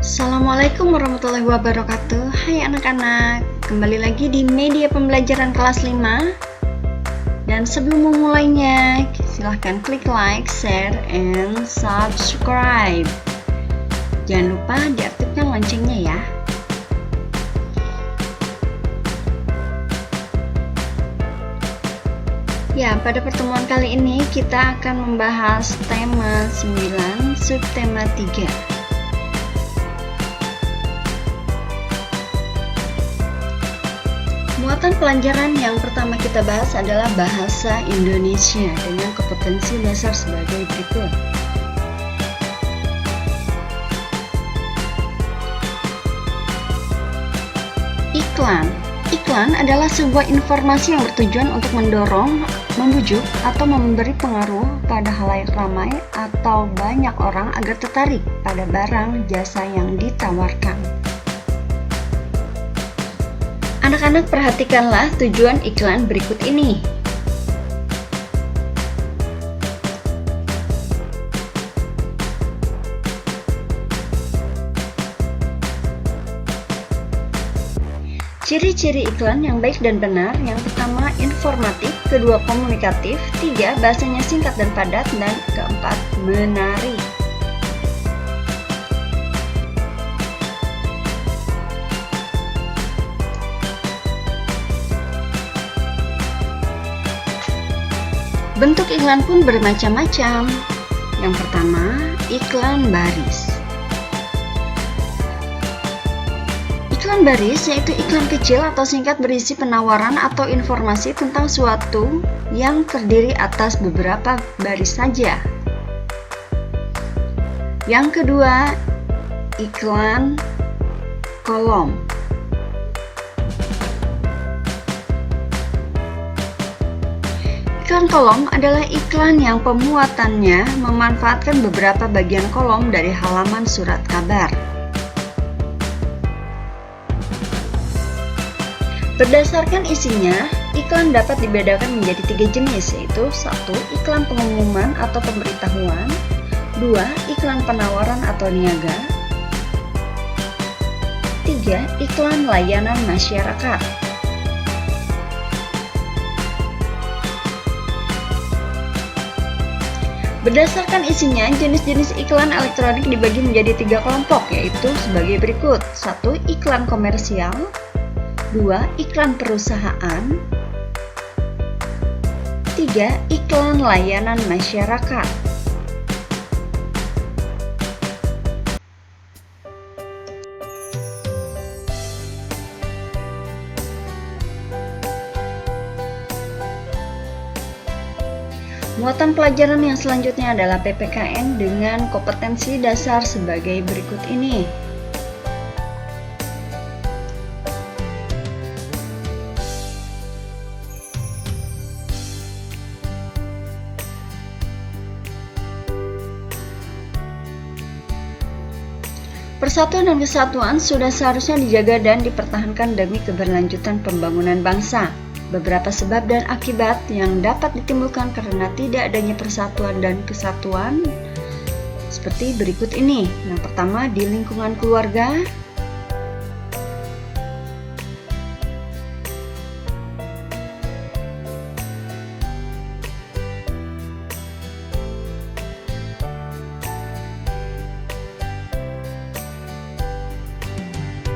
Assalamualaikum warahmatullahi wabarakatuh. Hai anak-anak, kembali lagi di media pembelajaran kelas 5. Dan sebelum memulainya, silahkan klik like, share, and subscribe. Jangan lupa diaktifkan loncengnya ya. Ya, pada pertemuan kali ini kita akan membahas tema 9, subtema 3. Muatan pelajaran yang pertama kita bahas adalah bahasa Indonesia dengan kompetensi dasar sebagai berikut. Iklan. Iklan adalah sebuah informasi yang bertujuan untuk mendorong, membujuk, atau memberi pengaruh pada halayak ramai atau banyak orang agar tertarik pada barang jasa yang ditawarkan. Anak-anak, perhatikanlah tujuan iklan berikut ini. Ciri-ciri iklan yang baik dan benar: yang pertama, informatif; kedua, komunikatif; tiga, bahasanya singkat dan padat; dan keempat, menarik. Bentuk iklan pun bermacam-macam. Yang pertama, iklan baris. Iklan baris yaitu iklan kecil atau singkat berisi penawaran atau informasi tentang suatu yang terdiri atas beberapa baris saja. Yang kedua, iklan kolom. Iklan kolom adalah iklan yang pemuatannya memanfaatkan beberapa bagian kolom dari halaman surat kabar. Berdasarkan isinya, iklan dapat dibedakan menjadi 3 jenis, yaitu 1. Iklan pengumuman atau pemberitahuan; 2. Iklan penawaran atau niaga; 3. Iklan layanan masyarakat. Berdasarkan isinya, jenis-jenis iklan elektronik dibagi menjadi 3 kelompok, yaitu sebagai berikut. 1. Iklan komersial; 2. Iklan perusahaan; 3. Iklan layanan masyarakat. Muatan pelajaran yang selanjutnya adalah PPKN dengan kompetensi dasar sebagai berikut ini. Persatuan dan kesatuan sudah seharusnya dijaga dan dipertahankan demi keberlanjutan pembangunan bangsa. Beberapa sebab dan akibat yang dapat ditimbulkan karena tidak adanya persatuan dan kesatuan seperti berikut ini. Yang pertama, di lingkungan keluarga.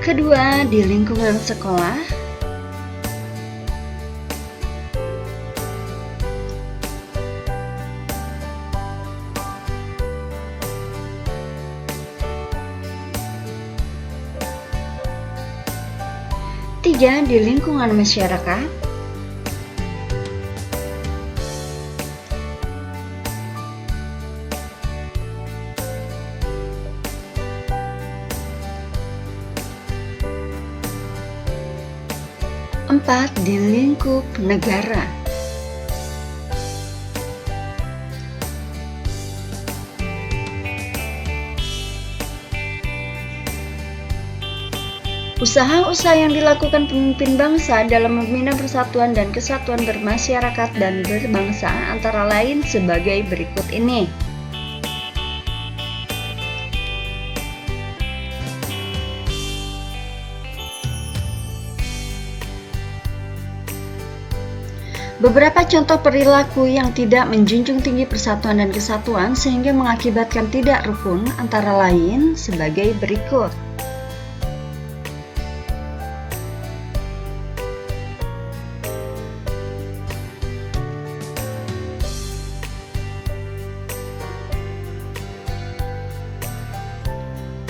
Kedua, di lingkungan sekolah. Tiga, di lingkungan masyarakat. Empat, di lingkup negara. Usaha-usaha yang dilakukan pemimpin bangsa dalam membina persatuan dan kesatuan bermasyarakat dan berbangsa antara lain sebagai berikut ini. Beberapa contoh perilaku yang tidak menjunjung tinggi persatuan dan kesatuan sehingga mengakibatkan tidak rukun antara lain sebagai berikut.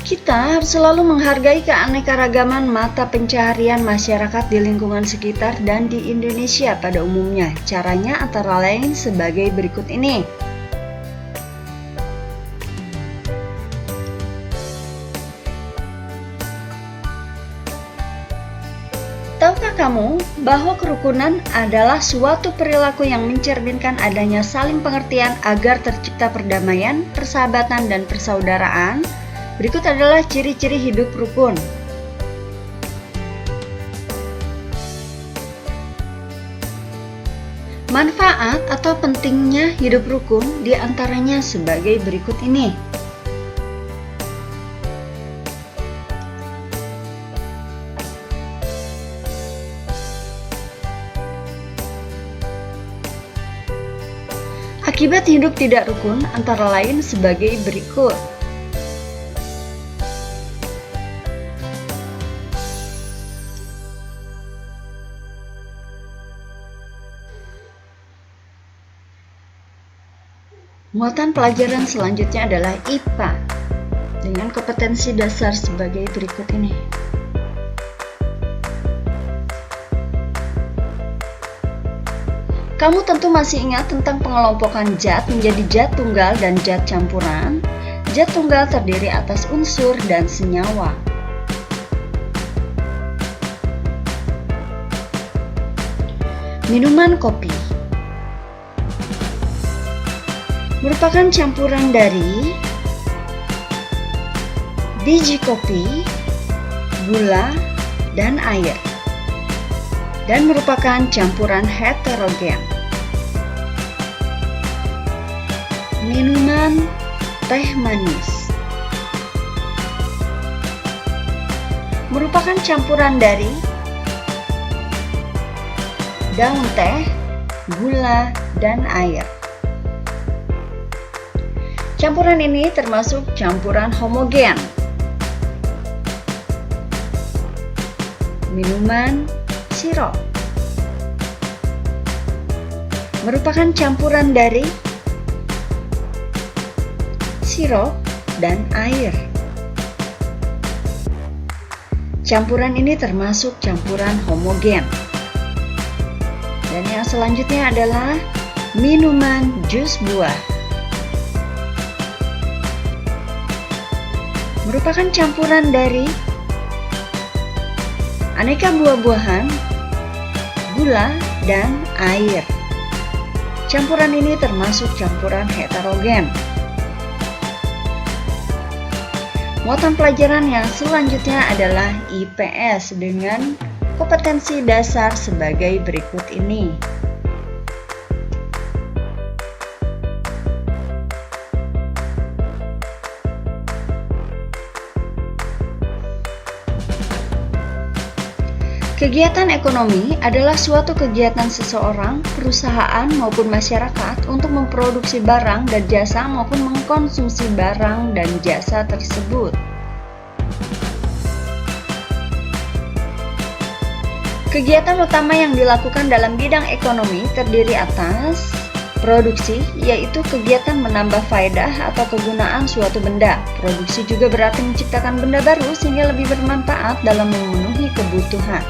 Kita harus selalu menghargai keanekaragaman mata pencaharian masyarakat di lingkungan sekitar dan di Indonesia pada umumnya. Caranya antara lain sebagai berikut ini. Tahukah kamu bahwa kerukunan adalah suatu perilaku yang mencerminkan adanya saling pengertian agar tercipta perdamaian, persahabatan, dan persaudaraan? Berikut adalah ciri-ciri hidup rukun. Manfaat atau pentingnya hidup rukun diantaranya sebagai berikut ini. Akibat hidup tidak rukun antara lain sebagai berikut. Muatan pelajaran selanjutnya adalah IPA dengan kompetensi dasar sebagai berikut ini. Kamu tentu masih ingat tentang pengelompokan zat menjadi zat tunggal dan zat campuran. Zat tunggal terdiri atas unsur dan senyawa. Minuman kopi merupakan campuran dari biji kopi, gula, dan air, dan merupakan campuran heterogen. Minuman teh manis merupakan campuran dari daun teh, gula, dan air. Campuran ini termasuk campuran homogen. Minuman sirup merupakan campuran dari sirup dan air. Campuran ini termasuk campuran homogen. Dan yang selanjutnya adalah minuman jus buah. Merupakan campuran dari aneka buah-buahan, gula, dan air. Campuran ini termasuk campuran heterogen. Muatan pelajaran yang selanjutnya adalah IPS dengan kompetensi dasar sebagai berikut ini. Kegiatan ekonomi adalah suatu kegiatan seseorang, perusahaan, maupun masyarakat untuk memproduksi barang dan jasa maupun mengkonsumsi barang dan jasa tersebut. Kegiatan utama yang dilakukan dalam bidang ekonomi terdiri atas produksi, yaitu kegiatan menambah faedah atau kegunaan suatu benda. Produksi juga berarti menciptakan benda baru sehingga lebih bermanfaat dalam memenuhi kebutuhan.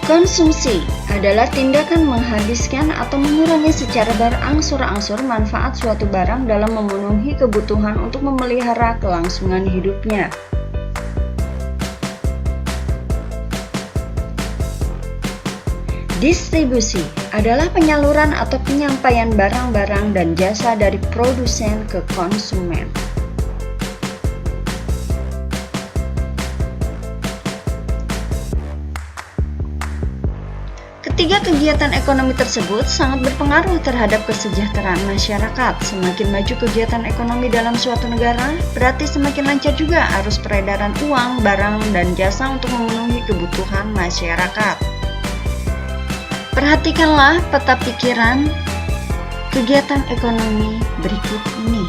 Konsumsi adalah tindakan menghabiskan atau mengurangi secara berangsur-angsur manfaat suatu barang dalam memenuhi kebutuhan untuk memelihara kelangsungan hidupnya. Distribusi adalah penyaluran atau penyampaian barang-barang dan jasa dari produsen ke konsumen. Ketiga kegiatan ekonomi tersebut sangat berpengaruh terhadap kesejahteraan masyarakat. Semakin maju kegiatan ekonomi dalam suatu negara, berarti semakin lancar juga arus peredaran uang, barang, dan jasa untuk memenuhi kebutuhan masyarakat. Perhatikanlah peta pikiran kegiatan ekonomi berikut ini.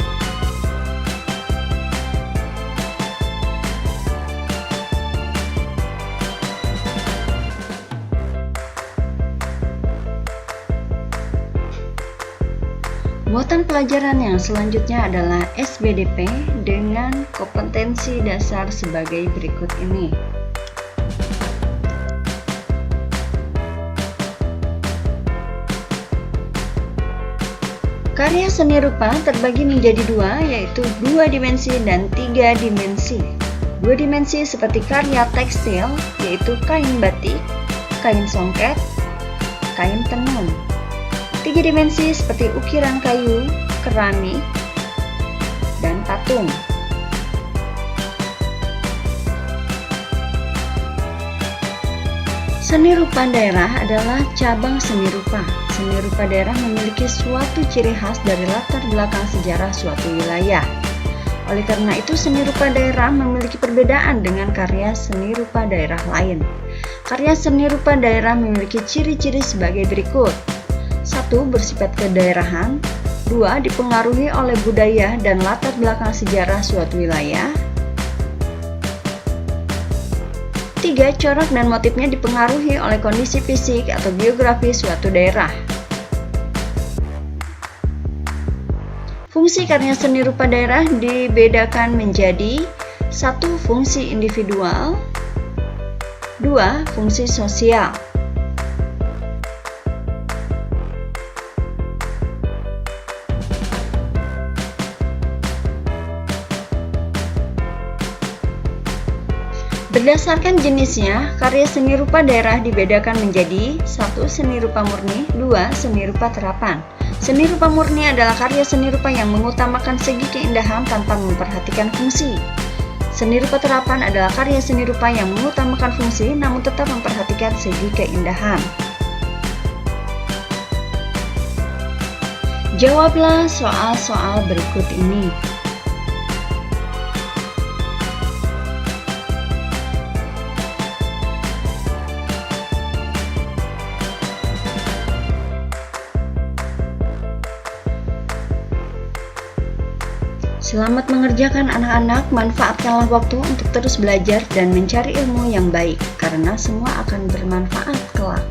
Muatan pelajaran yang selanjutnya adalah SBDP dengan kompetensi dasar sebagai berikut ini. Karya seni rupa terbagi menjadi dua, yaitu 2 dimensi dan 3 dimensi. 2 dimensi seperti karya tekstil, yaitu kain batik, kain songket, kain tenun. 3 dimensi seperti ukiran kayu, keramik, dan patung. Seni rupa daerah adalah cabang seni rupa. Seni rupa daerah memiliki suatu ciri khas dari latar belakang sejarah suatu wilayah. Oleh karena itu, seni rupa daerah memiliki perbedaan dengan karya seni rupa daerah lain. Karya seni rupa daerah memiliki ciri-ciri sebagai berikut. 1. Bersifat kedaerahan. 2. Dipengaruhi oleh budaya dan latar belakang sejarah suatu wilayah. 3. Corak dan motifnya dipengaruhi oleh kondisi fisik atau geografi suatu daerah. Fungsi karya seni rupa daerah dibedakan menjadi 1. Fungsi individual. 2. Fungsi sosial. Berdasarkan jenisnya, karya seni rupa daerah dibedakan menjadi 1. Seni rupa murni. 2. Seni rupa terapan. Seni rupa murni adalah karya seni rupa yang mengutamakan segi keindahan tanpa memperhatikan fungsi. Seni rupa terapan adalah karya seni rupa yang mengutamakan fungsi namun tetap memperhatikan segi keindahan. Jawablah soal-soal berikut ini. Selamat mengerjakan anak-anak, manfaatkanlah waktu untuk terus belajar dan mencari ilmu yang baik, karena semua akan bermanfaat kelak.